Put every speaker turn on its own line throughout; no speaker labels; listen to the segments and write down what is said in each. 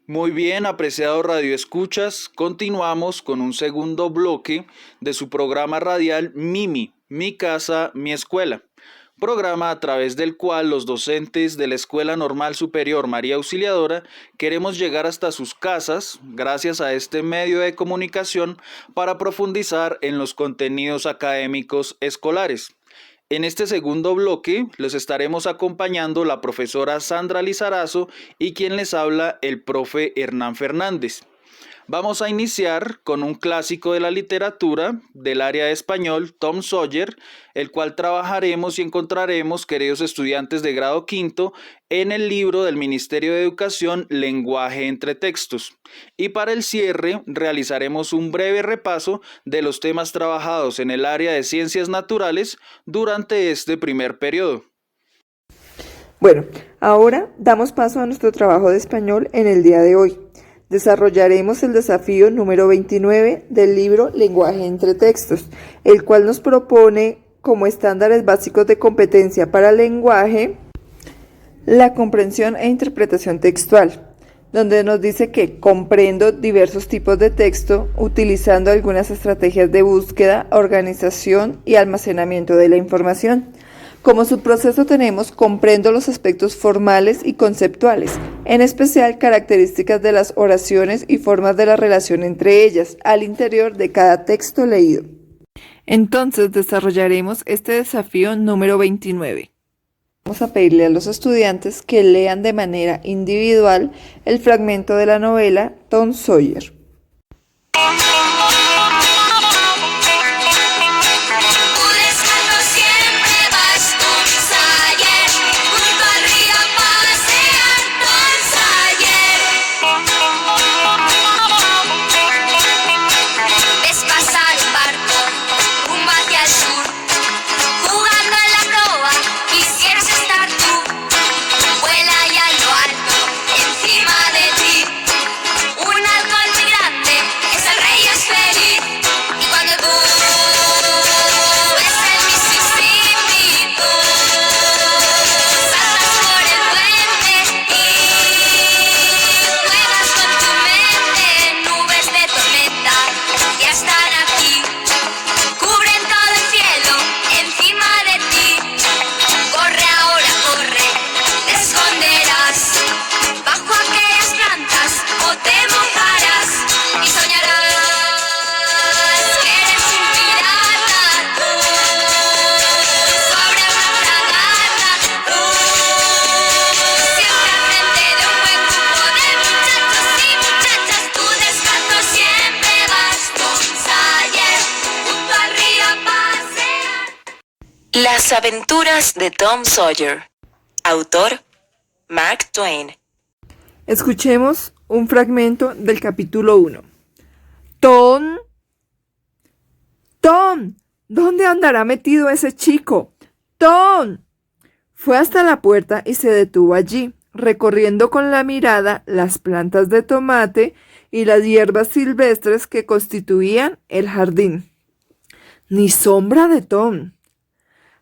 Muy bien, apreciado Radio Escuchas, continuamos con un segundo bloque de su programa radial Mimi, Mi Casa, Mi Escuela, programa a través del cual los docentes de la Escuela Normal Superior María Auxiliadora queremos llegar hasta sus casas, gracias a este medio de comunicación, para profundizar en los contenidos académicos escolares. En este segundo bloque los estaremos acompañando la profesora Sandra Lizarazo y quien les habla el profe Hernán Fernández. Vamos a iniciar con un clásico de la literatura del área de español, Tom Sawyer, el cual trabajaremos y encontraremos, queridos estudiantes de grado quinto, en el libro del Ministerio de Educación, Lenguaje entre textos. Y para el cierre realizaremos un breve repaso de los temas trabajados en el área de ciencias naturales durante este primer periodo.
Bueno, ahora damos paso a nuestro trabajo de español en el día de hoy. Desarrollaremos el desafío número 29 del libro Lenguaje entre textos, el cual nos propone como estándares básicos de competencia para el lenguaje la comprensión e interpretación textual, donde nos dice que comprendo diversos tipos de texto utilizando algunas estrategias de búsqueda, organización y almacenamiento de la información. Como subproceso tenemos comprendo los aspectos formales y conceptuales, en especial características de las oraciones y formas de la relación entre ellas, al interior de cada texto leído. Entonces desarrollaremos este desafío número 29. Vamos a pedirle a los estudiantes que lean de manera individual el fragmento de la novela Tom Sawyer.
Las aventuras de Tom Sawyer. Autor, Mark Twain.
Escuchemos un fragmento del capítulo 1. Tom, ¿dónde andará metido ese chico? Tom. Fue hasta la puerta y se detuvo allí, recorriendo con la mirada las plantas de tomate y las hierbas silvestres que constituían el jardín. Ni sombra de Tom.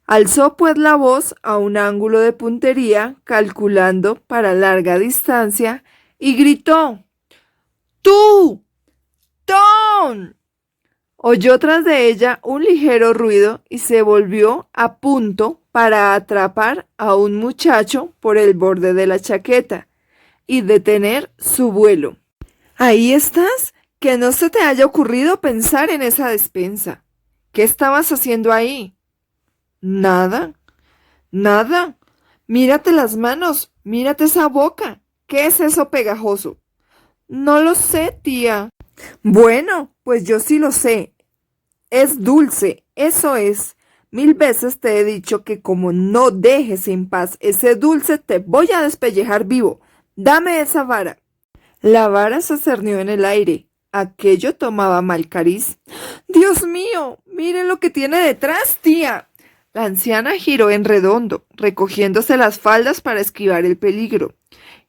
Alzó pues la voz a un ángulo de puntería, calculando para larga distancia, y gritó: ¡Tú! ¡Tom! Oyó tras de ella un ligero ruido y se volvió a punto para atrapar a un muchacho por el borde de la chaqueta y detener su vuelo. ¿Ahí estás? Que no se te haya ocurrido pensar en esa despensa. ¿Qué estabas haciendo ahí? Nada. Mírate las manos, mírate esa boca. ¿Qué es eso pegajoso? No lo sé, tía. Bueno, pues yo sí lo sé. Es dulce, eso es. 1000 veces te he dicho que como no dejes en paz ese dulce, te voy a despellejar vivo. Dame esa vara. La vara se cernió en el aire. Aquello tomaba mal cariz. Dios mío, mire lo que tiene detrás, tía. La anciana giró en redondo, recogiéndose las faldas para esquivar el peligro,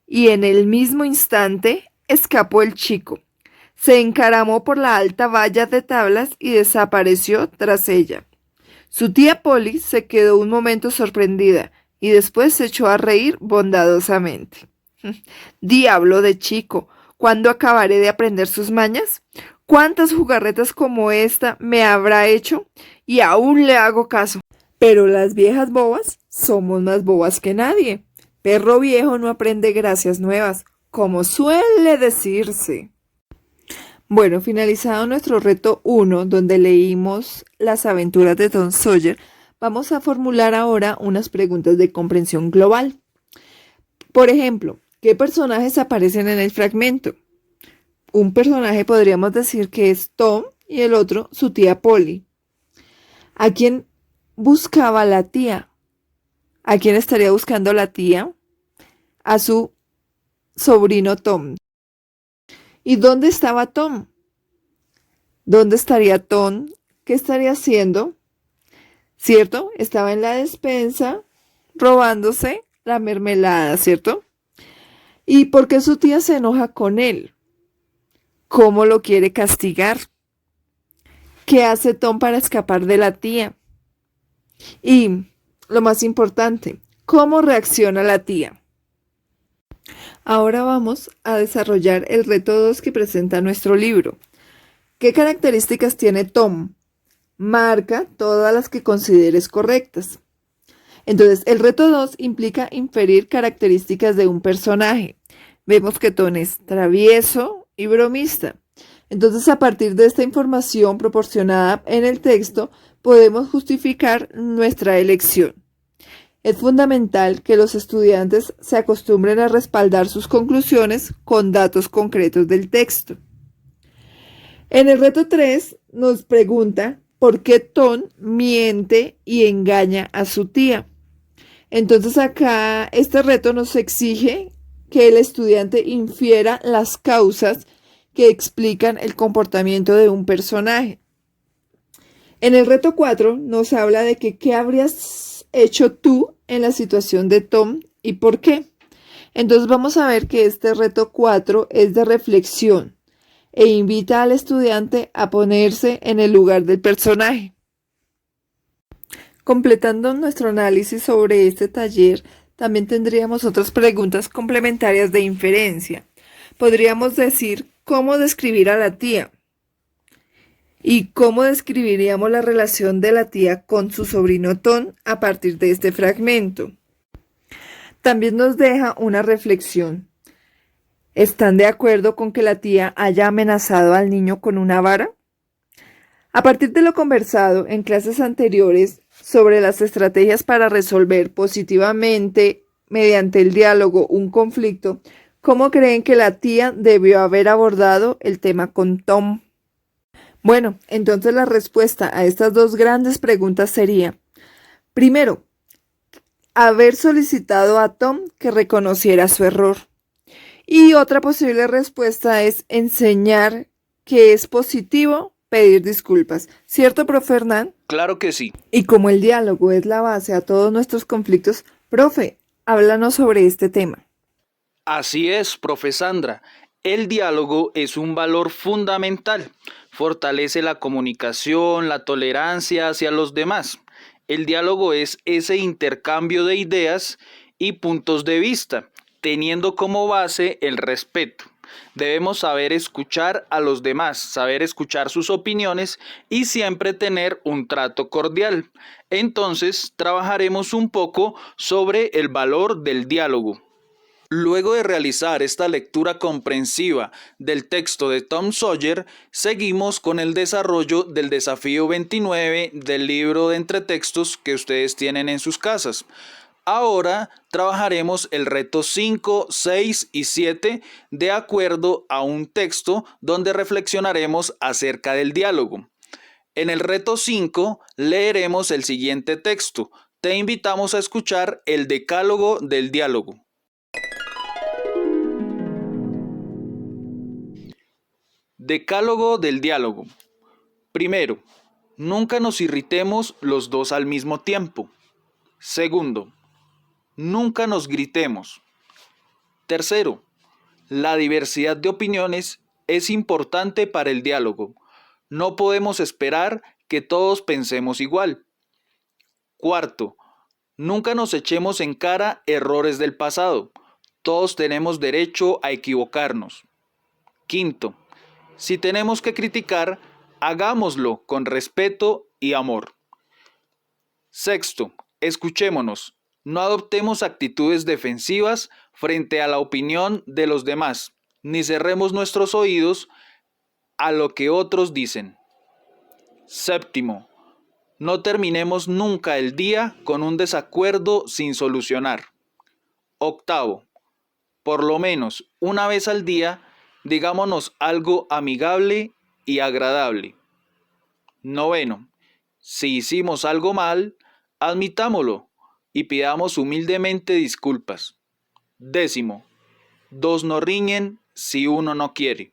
y en el mismo instante escapó el chico. Se encaramó por la alta valla de tablas y desapareció tras ella. Su tía Polly se quedó un momento sorprendida y después se echó a reír bondadosamente. Diablo de chico, ¿Cuándo acabaré de aprender sus mañas? ¿Cuántas jugarretas como esta me habrá hecho? Y aún le hago caso. Pero las viejas bobas somos más bobas que nadie. Perro viejo no aprende gracias nuevas, como suele decirse. Bueno, finalizado nuestro reto 1, donde leímos las aventuras de Tom Sawyer, vamos a formular ahora unas preguntas de comprensión global. Por ejemplo, ¿qué personajes aparecen en el fragmento? Un personaje podríamos decir que es Tom y el otro su tía Polly. ¿A quién buscaba la tía? ¿A quién estaría buscando la tía? A su sobrino Tom. ¿Y dónde estaba Tom? ¿Dónde estaría Tom? ¿Qué estaría haciendo? ¿Cierto? Estaba en la despensa robándose la mermelada, ¿cierto? ¿Y por qué su tía se enoja con él? ¿Cómo lo quiere castigar? ¿Qué hace Tom para escapar de la tía? Y, lo más importante, ¿cómo reacciona la tía? Ahora vamos a desarrollar el reto 2 que presenta nuestro libro. ¿Qué características tiene Tom? Marca todas las que consideres correctas. Entonces, el reto 2 implica inferir características de un personaje. Vemos que Tom es travieso y bromista. Entonces, a partir de esta información proporcionada en el texto, podemos justificar nuestra elección. Es fundamental que los estudiantes se acostumbren a respaldar sus conclusiones con datos concretos del texto. En el reto 3 nos pregunta por qué Tom miente y engaña a su tía. Entonces acá este reto nos exige que el estudiante infiera las causas que explican el comportamiento de un personaje. En el reto 4 nos habla de que qué habrías hecho tú en la situación de Tom y por qué. Entonces vamos a ver que este reto 4 es de reflexión e invita al estudiante a ponerse en el lugar del personaje. Completando nuestro análisis sobre este taller, también tendríamos otras preguntas complementarias de inferencia. Podríamos decir cómo describir a la tía y cómo describiríamos la relación de la tía con su sobrino Tom a partir de este fragmento. También nos deja una reflexión. ¿Están de acuerdo con que la tía haya amenazado al niño con una vara? A partir de lo conversado en clases anteriores sobre las estrategias para resolver positivamente mediante el diálogo un conflicto, ¿cómo creen que la tía debió haber abordado el tema con Tom? Bueno, entonces la respuesta a estas dos grandes preguntas sería, primero, haber solicitado a Tom que reconociera su error. Y otra posible respuesta es enseñar que es positivo pedir disculpas. ¿Cierto, profe Hernán?
Claro que sí.
Y como el diálogo es la base a todos nuestros conflictos, profe, háblanos sobre este tema.
Así es, profe Sandra. El diálogo es un valor fundamental. Fortalece la comunicación, la tolerancia hacia los demás. El diálogo es ese intercambio de ideas y puntos de vista, teniendo como base el respeto. Debemos saber escuchar a los demás, saber escuchar sus opiniones y siempre tener un trato cordial. Entonces, trabajaremos un poco sobre el valor del diálogo. Luego de realizar esta lectura comprensiva del texto de Tom Sawyer, seguimos con el desarrollo del desafío 29 del libro de entretextos que ustedes tienen en sus casas. Ahora trabajaremos el reto 5, 6 y 7 de acuerdo a un texto donde reflexionaremos acerca del diálogo. En el reto 5 leeremos el siguiente texto. Te invitamos a escuchar el decálogo del diálogo. Decálogo del diálogo. Primero, nunca nos irritemos los dos al mismo tiempo. Segundo, nunca nos gritemos. Tercero, la diversidad de opiniones es importante para el diálogo. No podemos esperar que todos pensemos igual. Cuarto, nunca nos echemos en cara errores del pasado. Todos tenemos derecho a equivocarnos. Quinto, si tenemos que criticar, hagámoslo con respeto y amor. Sexto, escuchémonos. No adoptemos actitudes defensivas frente a la opinión de los demás, ni cerremos nuestros oídos a lo que otros dicen. Séptimo, no terminemos nunca el día con un desacuerdo sin solucionar. Octavo, por lo menos una vez al día, digámonos algo amigable y agradable. Noveno, si hicimos algo mal, admitámoslo y pidamos humildemente disculpas. Décimo, dos no riñen si uno no quiere.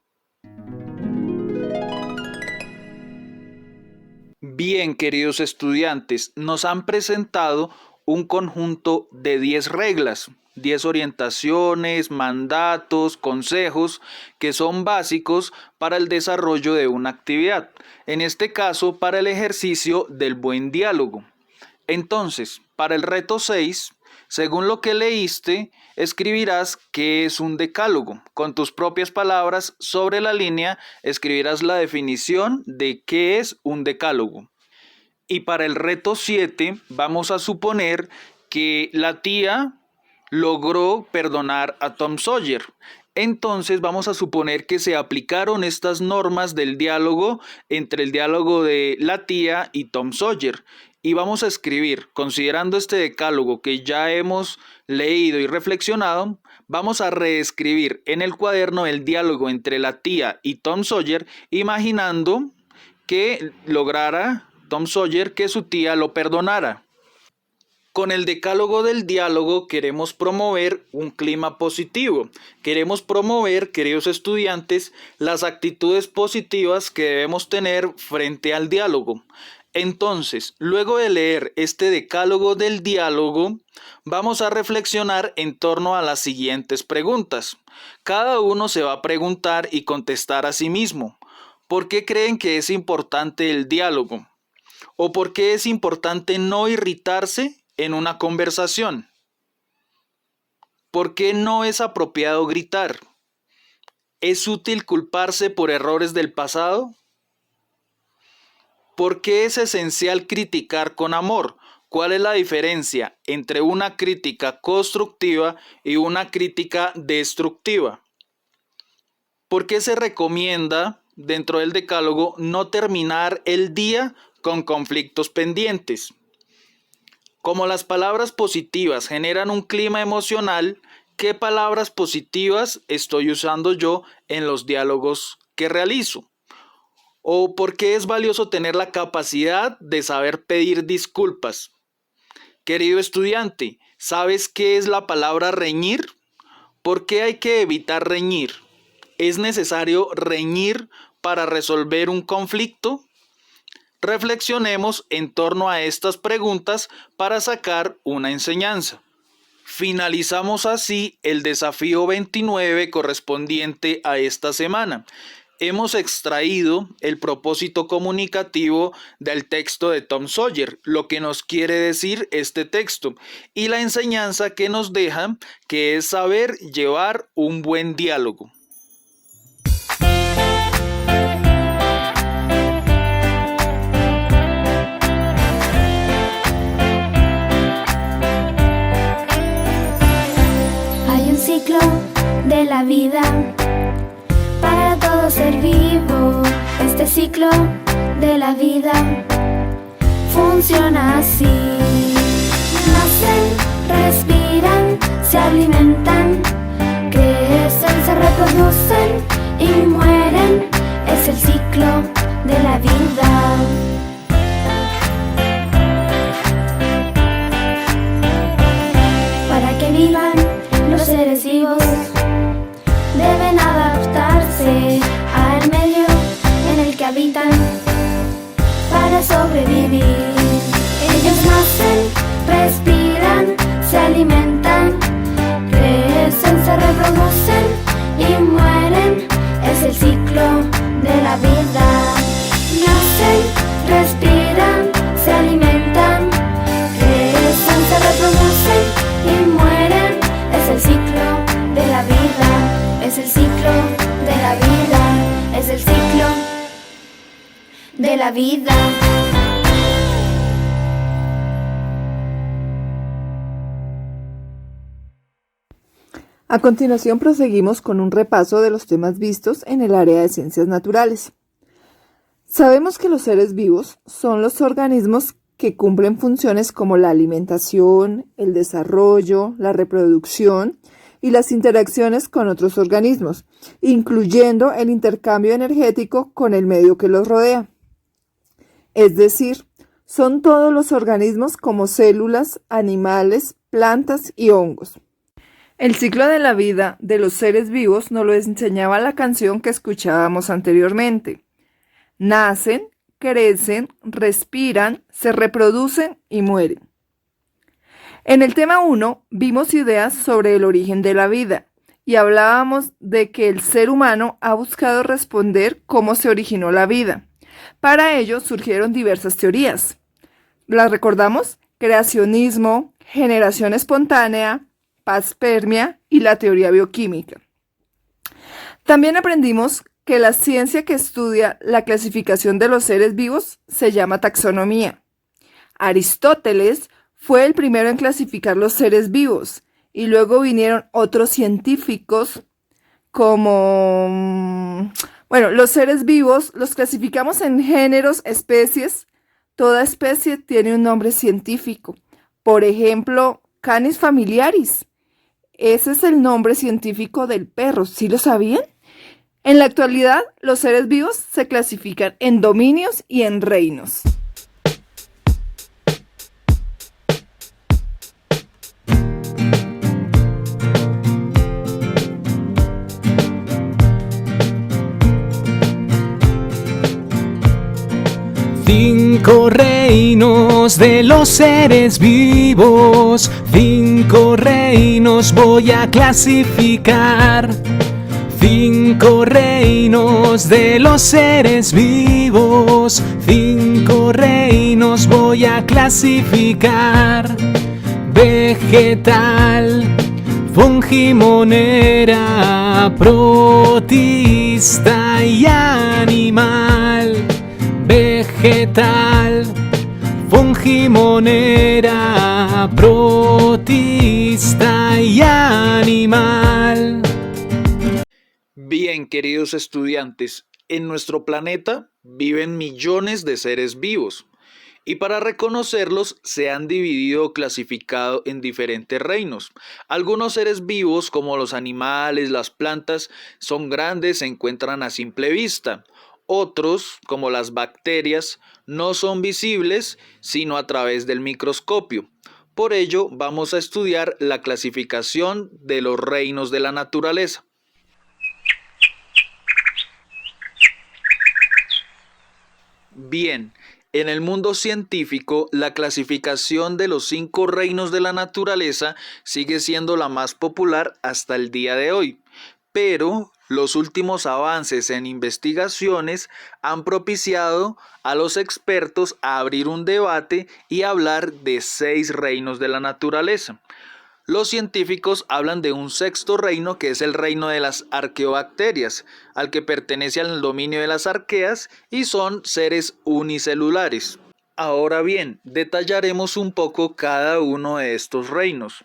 Bien, queridos estudiantes, nos han presentado un conjunto de 10 reglas, 10 orientaciones, mandatos, consejos que son básicos para el desarrollo de una actividad, en este caso para el ejercicio del buen diálogo. Entonces, para el reto 6, según lo que leíste, escribirás qué es un decálogo. Con tus propias palabras, sobre la línea, escribirás la definición de qué es un decálogo. Y para el reto 7, vamos a suponer que la tía logró perdonar a Tom Sawyer. Entonces vamos a suponer que se aplicaron estas normas del diálogo entre el diálogo de la tía y Tom Sawyer. Y vamos a escribir, considerando este decálogo que ya hemos leído y reflexionado, vamos a reescribir en el cuaderno el diálogo entre la tía y Tom Sawyer, imaginando que lograra Tom Sawyer que su tía lo perdonara. Con el decálogo del diálogo queremos promover un clima positivo. Queremos promover, queridos estudiantes, las actitudes positivas que debemos tener frente al diálogo. Entonces, luego de leer este decálogo del diálogo, vamos a reflexionar en torno a las siguientes preguntas. Cada uno se va a preguntar y contestar a sí mismo. ¿Por qué creen que es importante el diálogo? ¿O por qué es importante no irritarse en una conversación? ¿Por qué no es apropiado gritar? ¿Es útil culparse por errores del pasado? ¿Por qué es esencial criticar con amor? ¿Cuál es la diferencia entre una crítica constructiva y una crítica destructiva? ¿Por qué se recomienda dentro del decálogo no terminar el día con conflictos pendientes? Como las palabras positivas generan un clima emocional, ¿qué palabras positivas estoy usando yo en los diálogos que realizo? ¿O por qué es valioso tener la capacidad de saber pedir disculpas? Querido estudiante, ¿sabes qué es la palabra reñir? ¿Por qué hay que evitar reñir? ¿Es necesario reñir para resolver un conflicto? Reflexionemos en torno a estas preguntas para sacar una enseñanza. Finalizamos así el desafío 29 correspondiente a esta semana. Hemos extraído el propósito comunicativo del texto de Tom Sawyer, lo que nos quiere decir este texto, y la enseñanza que nos deja, que es saber llevar un buen diálogo.
Hay un ciclo de la vida para todo ser vivo. Este ciclo de la vida funciona así: nacen, respiran, se alimentan, crecen, se reproducen y mueren. Es el ciclo de la vida. Para que vivan los seres vivos, deben adaptarse al medio en el que habitan para sobrevivir. Ellos nacen, respiran, se alimentan, crecen, se reproducen y mueren. Es el ciclo de la vida. Nacen, respiran, se alimentan, crecen, se reproducen y mueren. Es el ciclo de la vida. Es el ciclo de la vida. de la vida.
A continuación proseguimos con un repaso de los temas vistos en el área de ciencias naturales. Sabemos que los seres vivos son los organismos que cumplen funciones como la alimentación, el desarrollo, la reproducción y las interacciones con otros organismos, incluyendo el intercambio energético con el medio que los rodea. Es decir, son todos los organismos como células, animales, plantas y hongos. El ciclo de la vida de los seres vivos nos lo enseñaba la canción que escuchábamos anteriormente. Nacen, crecen, respiran, se reproducen y mueren. En el tema 1 vimos ideas sobre el origen de la vida y hablábamos de que el ser humano ha buscado responder cómo se originó la vida. Para ello surgieron diversas teorías. ¿Las recordamos? Creacionismo, generación espontánea, panspermia y la teoría bioquímica. También aprendimos que la ciencia que estudia la clasificación de los seres vivos se llama taxonomía. Aristóteles fue el primero en clasificar los seres vivos y luego vinieron otros científicos como... los seres vivos los clasificamos en géneros, especies. Toda especie tiene un nombre científico. Por ejemplo, Canis familiaris. Ese es el nombre científico del perro, ¿sí lo sabían? En la actualidad, los seres vivos se clasifican en dominios y en reinos.
Cinco reinos de los seres vivos, 5 reinos voy a clasificar. 5 reinos de los seres vivos, 5 reinos voy a clasificar. Vegetal, fungimonera, protista y animal. Vegetal, fungimonera, protista y animal.
Bien, queridos estudiantes, en nuestro planeta viven millones de seres vivos y para reconocerlos se han dividido o clasificado en diferentes reinos. Algunos seres vivos, como los animales, las plantas, son grandes, se encuentran a simple vista. Otros, como las bacterias, no son visibles sino a través del microscopio. Por ello, vamos a estudiar la clasificación de los reinos de la naturaleza. Bien, en el mundo científico, la clasificación de los 5 reinos de la naturaleza sigue siendo la más popular hasta el día de hoy, pero los últimos avances en investigaciones han propiciado a los expertos a abrir un debate y hablar de 6 reinos de la naturaleza. Los científicos hablan de un 6º reino que es el reino de las arqueobacterias, al que pertenece al dominio de las arqueas y son seres unicelulares. Ahora bien, detallaremos un poco cada uno de estos reinos.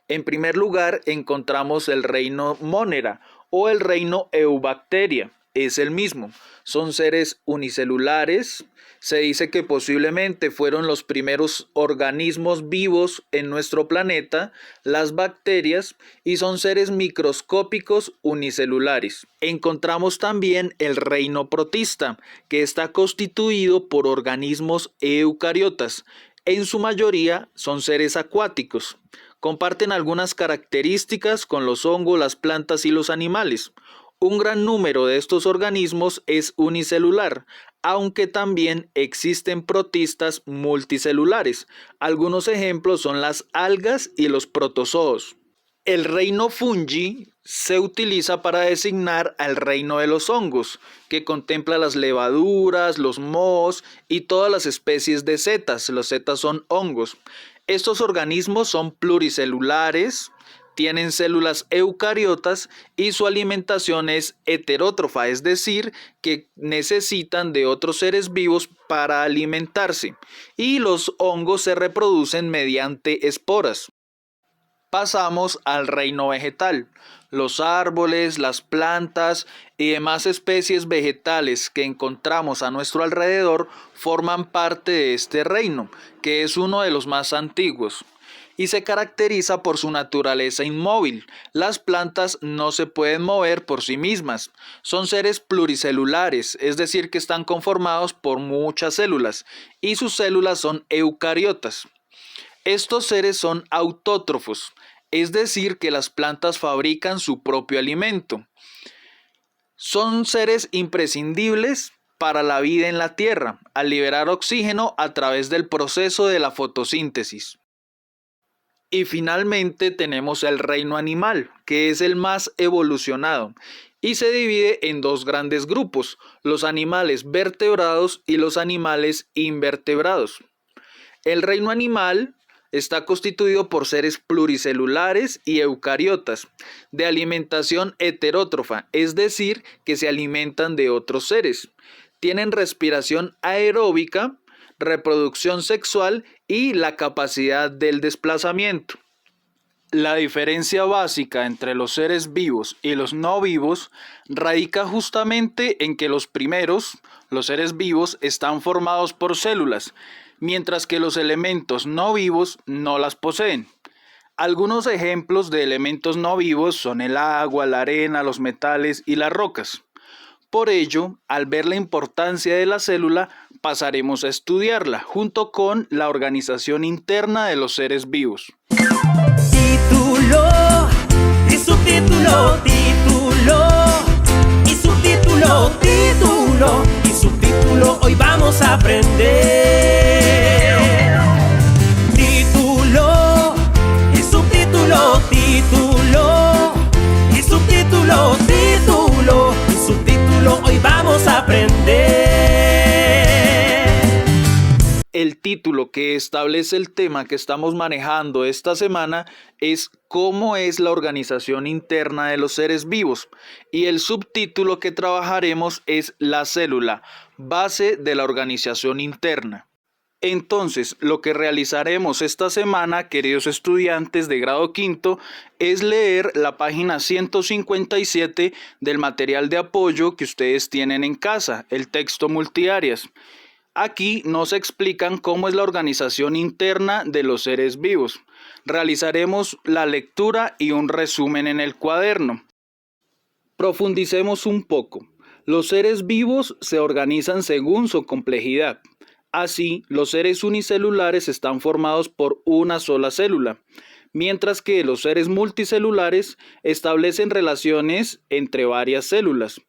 En primer lugar, encontramos el reino Monera o el reino Eubacteria. Es el mismo, son seres unicelulares. Se dice que posiblemente fueron los primeros organismos vivos en nuestro planeta, las bacterias, y son seres microscópicos unicelulares. Encontramos también el reino protista, que está constituido por organismos eucariotas. En su mayoría son seres acuáticos. Comparten algunas características con los hongos, las plantas y los animales. Un gran número de estos organismos es unicelular, aunque también existen protistas multicelulares. Algunos ejemplos son las algas y los protozoos. El reino fungi se utiliza para designar al reino de los hongos, que contempla las levaduras, los mohos y todas las especies de setas. Los setas son hongos. Estos organismos son pluricelulares, tienen células eucariotas y su alimentación es heterótrofa, es decir, que necesitan de otros seres vivos para alimentarse, y los hongos se reproducen mediante esporas. Pasamos al reino vegetal. Los árboles, las plantas y demás especies vegetales que encontramos a nuestro alrededor forman parte de este reino, que es uno de los más antiguos, y se caracteriza por su naturaleza inmóvil. Las plantas no se pueden mover por sí mismas. Son seres pluricelulares, es decir, que están conformados por muchas células, y sus células son eucariotas. Estos seres son autótrofos, es decir, que las plantas fabrican su propio alimento. Son seres imprescindibles para la vida en la Tierra, al liberar oxígeno a través del proceso de la fotosíntesis. Y finalmente tenemos el reino animal, que es el más evolucionado, y se divide en dos grandes grupos, los animales vertebrados y los animales invertebrados. El reino animal está constituido por seres pluricelulares y eucariotas, de alimentación heterótrofa, es decir, que se alimentan de otros seres. Tienen respiración aeróbica, reproducción sexual y la capacidad del desplazamiento. La diferencia básica entre los seres vivos y los no vivos radica justamente en que los primeros, los seres vivos, están formados por células, mientras que los elementos no vivos no las poseen. Algunos ejemplos de elementos no vivos son el agua, la arena, los metales y las rocas. Por ello, al ver la importancia de la célula, pasaremos a estudiarla junto con la organización interna de los seres vivos.
Título y subtítulo, título y subtítulo, título y subtítulo, hoy vamos a aprender. Título y subtítulo, título y subtítulo, título y subtítulo, hoy vamos a aprender.
El título que establece el tema que estamos manejando esta semana es ¿Cómo es la organización interna de los seres vivos? Y el subtítulo que trabajaremos es La célula, base de la organización interna. Entonces, lo que realizaremos esta semana, queridos estudiantes de grado quinto, es leer la página 157 del material de apoyo que ustedes tienen en casa, el texto multiáreas. Aquí nos explican cómo es la organización interna de los seres vivos. Realizaremos la lectura y un resumen en el cuaderno. Profundicemos un poco. Los seres vivos se organizan según su complejidad. Así, los seres unicelulares están formados por una sola célula, mientras que los seres multicelulares establecen relaciones entre varias células.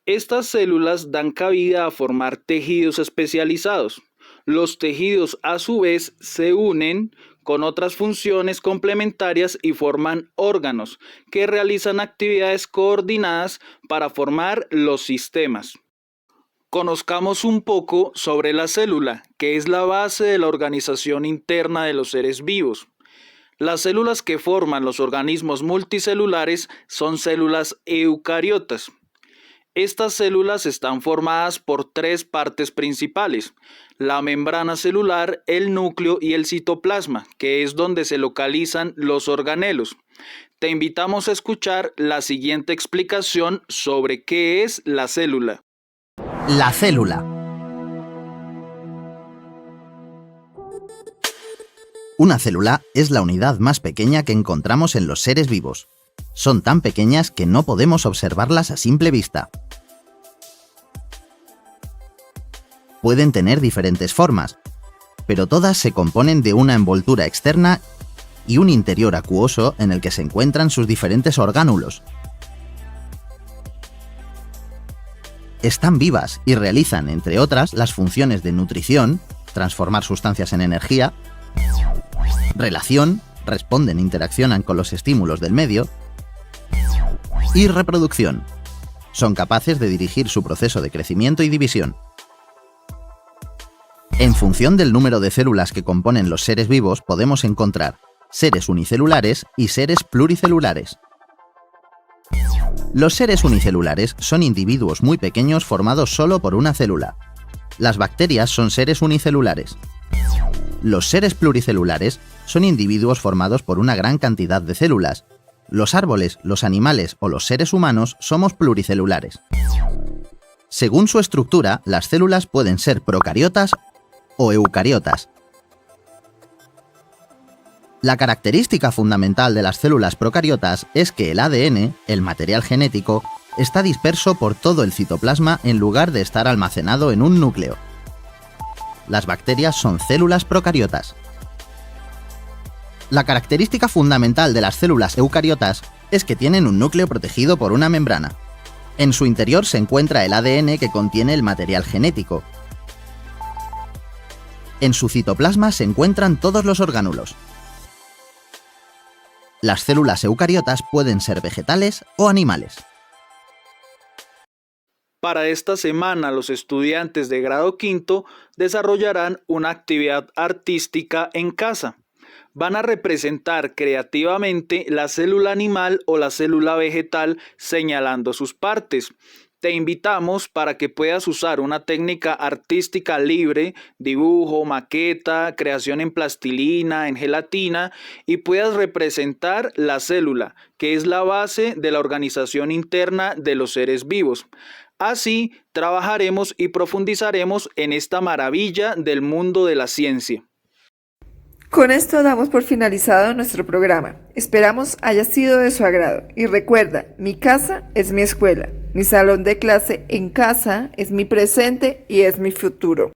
Estas células dan cabida a formar tejidos especializados. Los tejidos a su vez se unen con otras funciones complementarias y forman órganos que realizan actividades coordinadas para formar los sistemas. Conozcamos un poco sobre la célula, que es la base de la organización interna de los seres vivos. Las células que forman los organismos multicelulares son células eucariotas. Estas células están formadas por tres partes principales: la membrana celular, el núcleo y el citoplasma, que es donde se localizan los organelos. Te invitamos a escuchar la siguiente explicación sobre qué es la célula.
La célula. Una célula es la unidad más pequeña que encontramos en los seres vivos. Son tan pequeñas que no podemos observarlas a simple vista. Pueden tener diferentes formas, pero todas se componen de una envoltura externa y un interior acuoso en el que se encuentran sus diferentes orgánulos. Están vivas y realizan, entre otras, las funciones de nutrición, transformar sustancias en energía, relación, responden e interaccionan con los estímulos del medio, y reproducción. Son capaces de dirigir su proceso de crecimiento y división. En función del número de células que componen los seres vivos, podemos encontrar seres unicelulares y seres pluricelulares. Los seres unicelulares son individuos muy pequeños formados solo por una célula. Las bacterias son seres unicelulares. Los seres pluricelulares son individuos formados por una gran cantidad de células. Los árboles, los animales o los seres humanos somos pluricelulares. Según su estructura, las células pueden ser procariotas o eucariotas. La característica fundamental de las células procariotas es que el ADN, el material genético, está disperso por todo el citoplasma en lugar de estar almacenado en un núcleo. Las bacterias son células procariotas. La característica fundamental de las células eucariotas es que tienen un núcleo protegido por una membrana. En su interior se encuentra el ADN que contiene el material genético. En su citoplasma se encuentran todos los orgánulos. Las células eucariotas pueden ser vegetales o animales.
Para esta semana, los estudiantes de grado quinto desarrollarán una actividad artística en casa. Van a representar creativamente la célula animal o la célula vegetal señalando sus partes. Te invitamos para que puedas usar una técnica artística libre, dibujo, maqueta, creación en plastilina, en gelatina, y puedas representar la célula, que es la base de la organización interna de los seres vivos. Así, trabajaremos y profundizaremos en esta maravilla del mundo de la ciencia.
Con esto damos por finalizado nuestro programa. Esperamos haya sido de su agrado. Y recuerda, mi casa es mi escuela. Mi salón de clase en casa es mi presente y es mi futuro.